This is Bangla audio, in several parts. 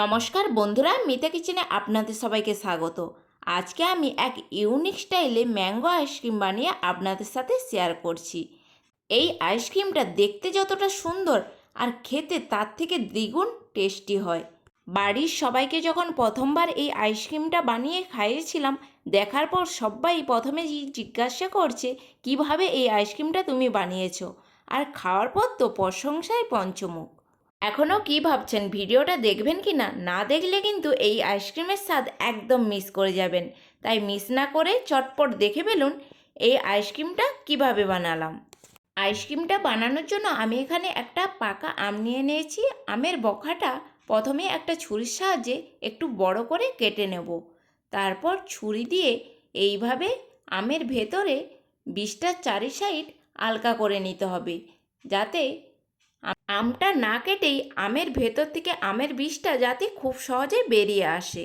নমস্কার বন্ধুরা, মিতা কিচেনে আপনাদের সবাইকে স্বাগত। আজকে আমি এক ইউনিক স্টাইলে ম্যাঙ্গো আইসক্রিম বানিয়ে আপনাদের সাথে শেয়ার করছি। এই আইসক্রিমটা দেখতে যতটা সুন্দর আর খেতে তার থেকে দ্বিগুণ টেস্টি হয়। বাড়ির সবাইকে যখন প্রথমবার এই আইসক্রিমটা বানিয়ে খাইয়েছিলাম, দেখার পর সবাই প্রথমে জিজ্ঞাসা করছে কিভাবে এই আইসক্রিমটা তুমি বানিয়েছো, আর খাওয়ার পর তো প্রশংসায় পঞ্চমুখ। এখনও কি ভাবছেন, ভিডিওটা দেখবেন কি না? না দেখলে কিন্তু এই আইসক্রিমের স্বাদ একদম মিস করে যাবেন। তাই মিস না করে চটপট দেখে ফেলুন এই আইসক্রিমটা কিভাবে বানালাম। আইসক্রিমটা বানানোর জন্য আমি এখানে একটা পাকা আম নিয়ে নিয়েছি। আমের বখাটা প্রথমে একটা ছুরির সাহায্যে একটু বড় করে কেটে নেব। তারপর ছুরি দিয়ে এইভাবে আমের ভেতরে বীজটার চারি সাইড আলগা করে নিতে হবে, যাতে আমটা না কেটেই আমের ভেতর থেকে আমের বীজটা যাতে খুব সহজে বেরিয়ে আসে।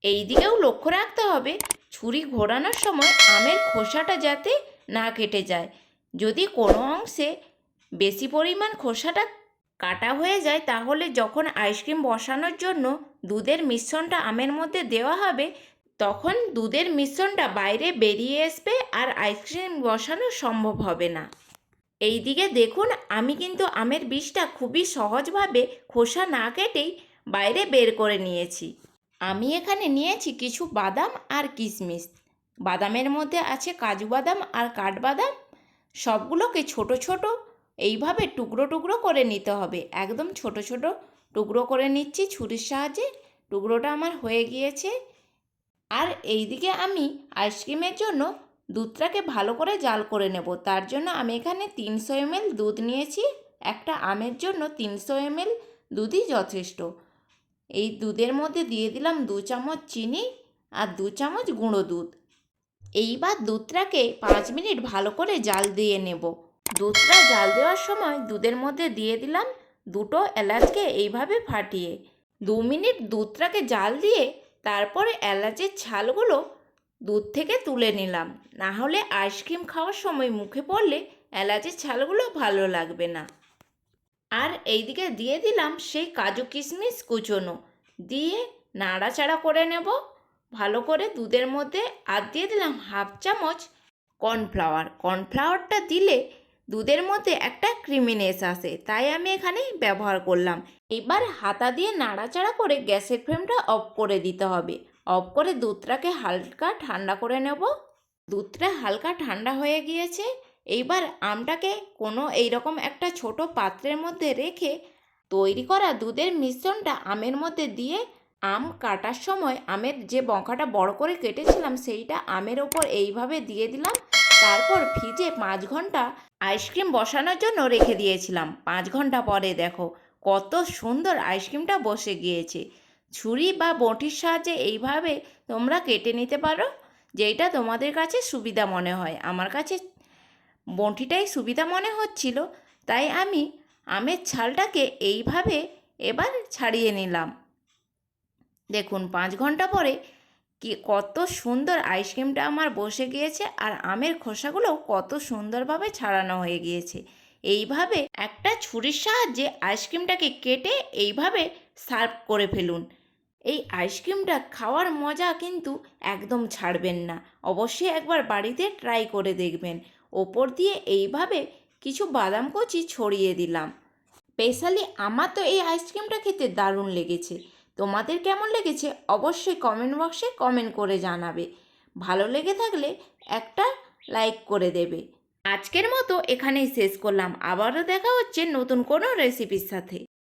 এই দিকেও লক্ষ্য রাখতে হবে ছুরি ঘোরানোর সময় আমের খোসাটা যাতে না কেটে যায়। যদি কোনো অংশে বেশি পরিমাণ খোসাটা কাটা হয়ে যায়, তাহলে যখন আইসক্রিম বসানোর জন্য দুধের মিশ্রণটা আমের মধ্যে দেওয়া হবে, তখন দুধের মিশ্রণটা বাইরে বেরিয়ে আসবে আর আইসক্রিম বসানো সম্ভব হবে না। এই দিকে দেখুন, আমি কিন্তু আমের বীজটা খুবই সহজভাবে খোসা না কেটেই বাইরে বের করে নিয়েছি। আমি এখানে নিয়েছি কিছু বাদাম আর কিশমিশ। বাদামের মধ্যে আছে কাজু বাদাম আর কাঠবাদাম। সবগুলোকে ছোট ছোট এইভাবে টুকরো টুকরো করে নিতে হবে। একদম ছোট ছোট টুকরো করে নিচ্ছি ছুরির সাহায্যে। টুকরোটা আমার হয়ে গিয়েছে। আর এই দিকে আমি আইসক্রিমের জন্য দুধটাকে ভালো করে জাল করে নেব। তার জন্য আমি এখানে 300 ml দুধ নিয়েছি। একটা আমের জন্য 300 ml দুধই যথেষ্ট। এই দুধের মধ্যে দিয়ে দিলাম 2 চামচ চিনি আর 2 চামচ গুঁড়ো দুধ। এইবার দুধটাকে 5 মিনিট ভালো করে জাল দিয়ে নেব। দুধটা জাল দেওয়ার সময় দুধের মধ্যে দিয়ে দিলাম 2টো এলাচকে এইভাবে ফাটিয়ে। 2 মিনিট দুধটাকে জাল দিয়ে তারপরে এলাচের ছালগুলো দুধ থেকে তুলে নিলাম। না হলে আইসক্রিম খাওয়ার সময় মুখে পড়লে এলাচের ছালগুলো ভালো লাগবে না। আর এইদিকে দিয়ে দিলাম সেই কাজু কিশমিশ কুচোনো, দিয়ে নাড়াচাড়া করে নেব ভালো করে দুধের মধ্যে। আর দিয়ে দিলাম হাফ চামচ কর্নফ্লাওয়ার। কর্নফ্লাওয়ারটা দিলে দুধের মধ্যে একটা ক্রিমিনেস আসে, তাই আমি এখানে ব্যবহার করলাম। এবার হাতা দিয়ে নাড়াচাড়া করে গ্যাসের ফ্লেমটা অফ করে দিতে হবে। অফ করে দুধটাকে হালকা ঠান্ডা করে নেব। দুধটা হালকা ঠান্ডা হয়ে গিয়েছে। এইবার আমটাকে কোনো এইরকম একটা ছোট পাত্রের মধ্যে রেখে তৈরি করা দুধের মিশ্রণটা আমের মধ্যে দিয়ে আম কাটার সময় আমের যে বঁকাটা বড় করে কেটেছিলাম সেইটা আমের ওপর এইভাবে দিয়ে দিলাম। তারপর ফ্রিজে 5 ঘন্টা আইসক্রিম বসানোর জন্য রেখে দিয়েছিলাম। 5 ঘন্টা পরে দেখো কত সুন্দর আইসক্রিমটা বসে গিয়েছে। ছুরি বা বঁটির সাহায্যে এইভাবে তোমরা কেটে নিতে পারো, যেইটা তোমাদের কাছে সুবিধা মনে হয়। আমার কাছে বঁটিটাই সুবিধা মনে হচ্ছিল, তাই আমি আমের ছালটাকে এইভাবে এবার ছাড়িয়ে নিলাম। দেখুন 5 ঘন্টা পরে কি কত সুন্দর আইসক্রিমটা আমার বসে গিয়েছে, আর আমের খোসাগুলোও কত সুন্দরভাবে ছাড়ানো হয়ে গিয়েছে। এইভাবে একটা ছুরির সাহায্যে আইসক্রিমটাকে কেটে এইভাবে সার্ভ করে ফেলুন। এই আইসক্রিমটা খাওয়ার মজা কিন্তু একদম ছাড়বেন না। অবশ্যই একবার বাড়িতে ট্রাই করে দেখবেন। ওপর দিয়ে এইভাবে কিছু বাদাম কুচি ছড়িয়ে দিলাম। স্পেশালি আমার তো এই আইসক্রিমটা খেতে দারুণ লেগেছে। তোমাদের কেমন লেগেছে অবশ্যই কমেন্ট বক্সে কমেন্ট করে জানাবে। ভালো লেগে থাকলে একটা লাইক করে দেবে। আজকের মতো এখানেই শেষ করলাম। আবারও দেখা হচ্ছে নতুন কোনো রেসিপির সাথে।